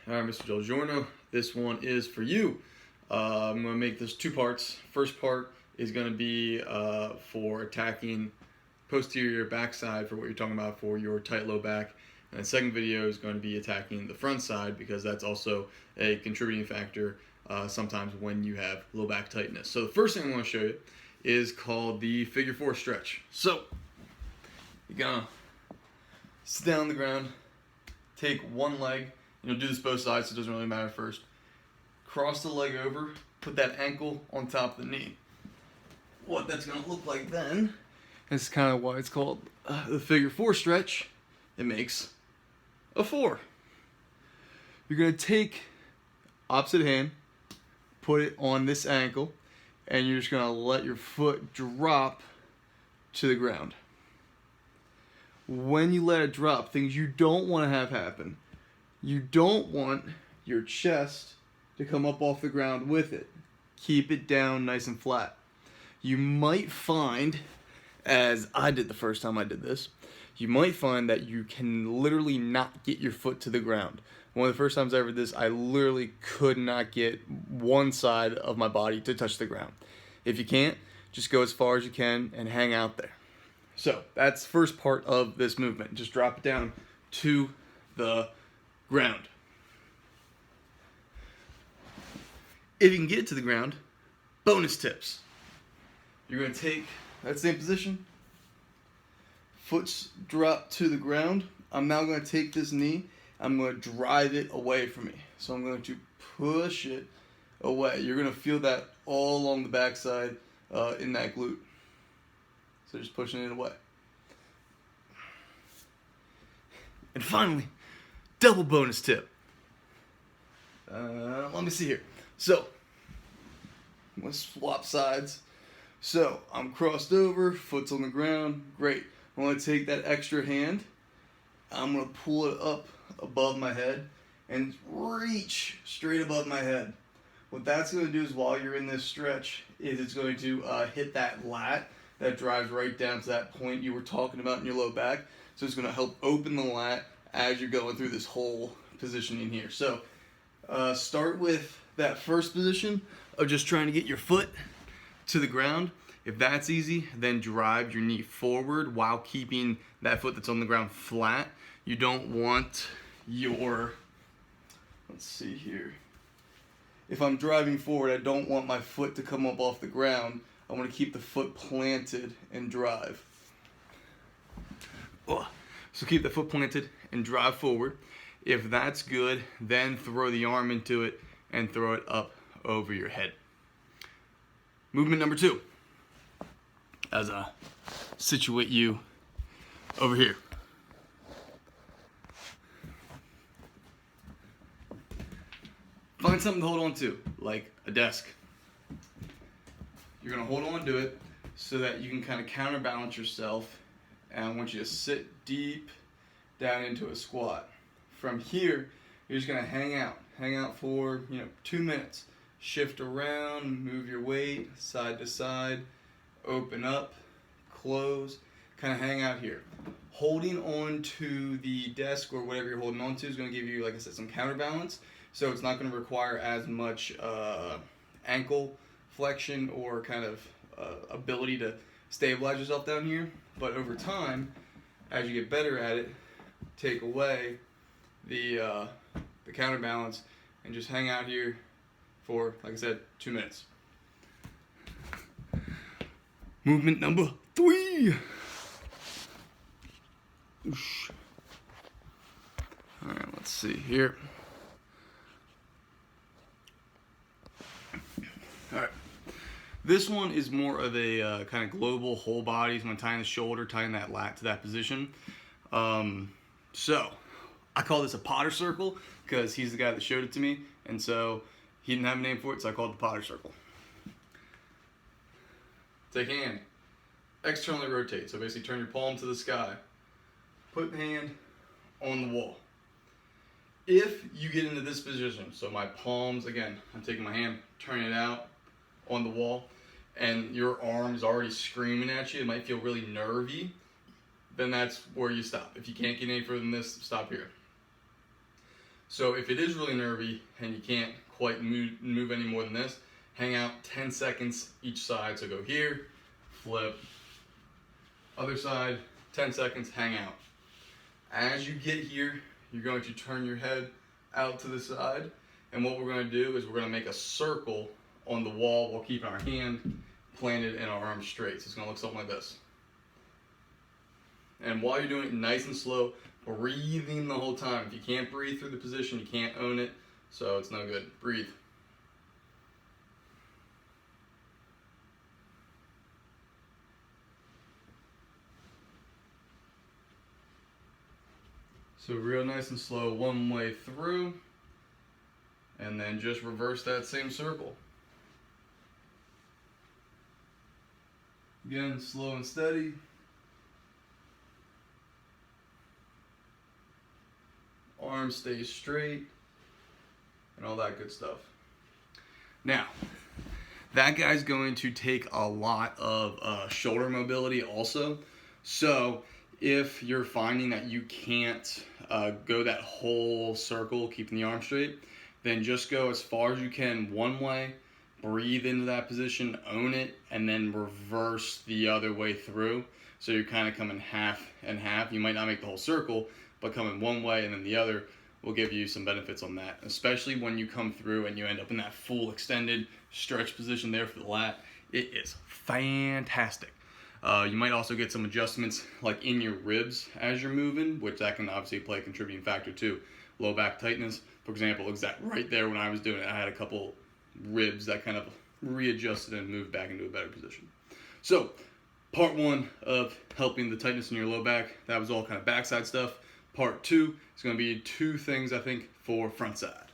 All right, Mr. Del Giorno, this one is for you. I'm going to make this two parts. First part is going to be for attacking posterior backside for what you're talking about for your tight low back. And the second video is going to be attacking the front side because that's also a contributing factor sometimes when you have low back tightness. So the first thing I want to show you is called the figure 4 stretch. So you're going to sit down on the ground, take one leg, do this both sides so it doesn't really matter first. Cross the leg over, put that ankle on top of the knee. What that's going to look like then, this is kind of why it's called the figure 4 stretch. It makes a 4. You're going to take opposite hand, put it on this ankle, and you're just going to let your foot drop to the ground. When you let it drop, things you don't want to have happen. You don't want your chest to come up off the ground with it. Keep it down nice and flat. You might find, as I did the first time I did this, you might find that you can literally not get your foot to the ground. One of the first times I ever did this, I literally could not get one side of my body to touch the ground. If you can't, just go as far as you can and hang out there. So that's the first part of this movement. Just drop it down to the ground. If you can get it to the ground, bonus tips. You're going to take that same position, foot's drop to the ground. I'm now going to take this knee, I'm going to drive it away from me. So I'm going to push it away. You're going to feel that all along the backside in that glute. So just pushing it away. And finally, double bonus tip. Let me see here. So, I'm going to swap sides. So, I'm crossed over, foot's on the ground. Great. I'm going to take that extra hand. I'm going to pull it up above my head and reach straight above my head. What that's going to do is while you're in this stretch is it's going to hit that lat that drives right down to that point you were talking about in your low back. So it's going to help open the lat as you're going through this whole positioning here. So start with that first position of just trying to get your foot to the ground. If that's easy, then drive your knee forward while keeping that foot that's on the ground flat. You don't want your, let's see here. If I'm driving forward, I don't want my foot to come up off the ground. I want to keep the foot planted and drive. So keep the foot planted and drive forward. If that's good, then throw the arm into it and throw it up over your head. Movement number 2. As I situate you over here. Find something to hold on to, like a desk. You're going to hold on to it so that you can kind of counterbalance yourself, and I want you to sit deep down into a squat. From here, you're just going to hang out for 2 minutes. Shift around, move your weight side to side, open up, close, kind of hang out here. Holding on to the desk or whatever you're holding on to is going to give you, like I said, some counterbalance, so it's not going to require as much ankle flexion or kind of ability to stabilize yourself down here. But over time, as you get better at it, take away the counterbalance and just hang out here for, like I said, 2 minutes. Movement number 3. Oosh. All right, let's see here. All right. This one is more of a kind of global whole body. So I'm tying the shoulder, tying that lat to that position. So I call this a Potter circle because he's the guy that showed it to me, and so he didn't have a name for it, so I called it the Potter circle. Take hand, externally rotate. So basically turn your palm to the sky. Put hand on the wall. If you get into this position, so my palms, again, I'm taking my hand, turning it out on the wall, and your arm is already screaming at you, it might feel really nervy, then that's where you stop. If you can't get any further than this, stop here. So if it is really nervy and you can't quite move any more than this, hang out 10 seconds each side. So go here, flip, other side, 10 seconds, hang out. As you get here, you're going to turn your head out to the side, and what we're going to do is we're going to make a circle on the wall while keeping our hand planted and our arms straight. So it's going to look something like this. And while you're doing it nice and slow, breathing the whole time. If you can't breathe through the position, you can't own it, so it's no good. Breathe. So real nice and slow, one way through, and then just reverse that same circle. Again, slow and steady. Arms stay straight, and all that good stuff. Now, that guy's going to take a lot of shoulder mobility also. So if you're finding that you can't go that whole circle keeping the arm straight, then just go as far as you can one way, breathe into that position, own it, and then reverse the other way through. So you're kind of coming half and half. You might not make the whole circle, but coming one way and then the other will give you some benefits on that, especially when you come through and you end up in that full extended stretch position there for the lat. It is fantastic. You might also get some adjustments like in your ribs as you're moving, which that can obviously play a contributing factor too. Low back tightness, for example, right there when I was doing it, I had a couple ribs that kind of readjusted and moved back into a better position. So part one of helping the tightness in your low back, that was all kind of backside stuff. Part two is going to be two things I think for front side.